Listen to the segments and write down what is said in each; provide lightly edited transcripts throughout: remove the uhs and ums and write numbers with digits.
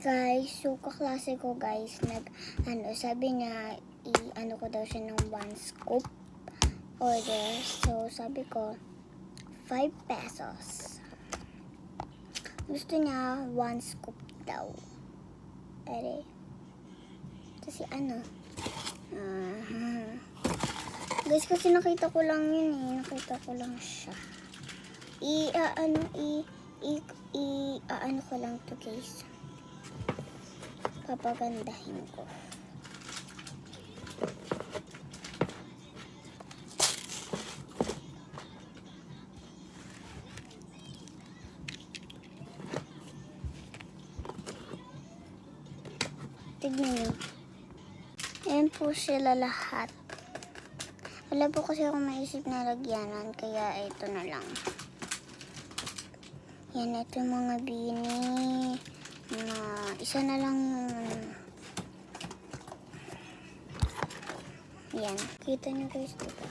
Guys, so kaklase ko guys, sabi niya, i-ano ko daw siya ng 1 scoop order. So, sabi ko, 5 pesos. Gusto niya 1 scoop daw. Ere. Kasi guys, kasi nakita ko lang yun eh. Nakita ko lang siya. Ano ko lang to guys. Papagandahin ko. Tignan nyo. Ayan po sila lahat. Wala po kasi ako maisip na lagyanan, kaya ito na lang. Yan, ito yung mga bini. Isa na lang yung yan. Kita nyo guys, diba?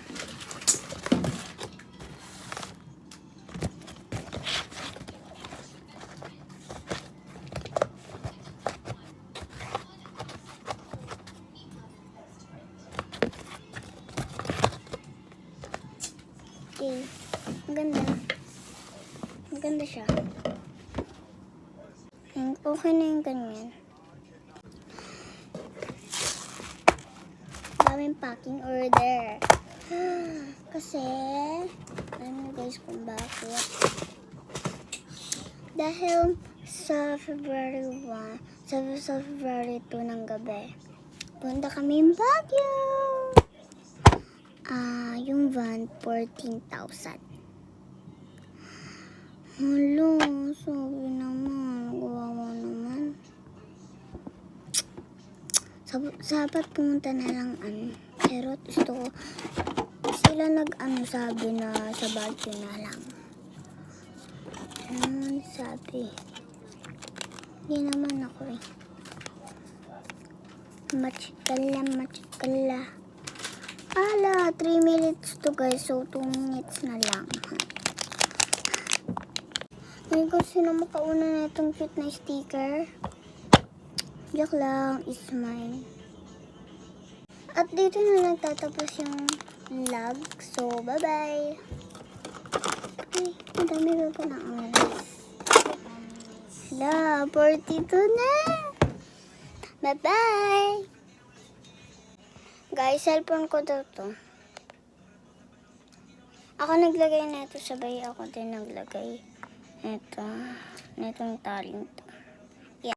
Okay. Maganda. Maganda siya. Okay na yung ganyan. Daming packing order. Kasi, alam niyo guys kung bakit. Dahil sa February 1, sa February 2 ng gabi, punta kami Baguio. Yung van, 14,000. Hello, sabi naman, gawawa naman. Sabat pumunta na lang pero gusto ko, sila sabi na sa Baguio na lang. Sabi. Hindi naman ako eh. Machikala. 3 minutes to guys, so 2 minutes na lang. Ngayon ko sino makauna na itong cute na sticker. Joke lang, is mine. At dito na nagtatapos yung vlog. So, bye-bye. Ay, madami ko pa na oras. Hala, 42 na. Bye-bye. Guys, cellphone ko daw to. Ako naglagay na ito, sabay ako din naglagay. Ito, netong taling to.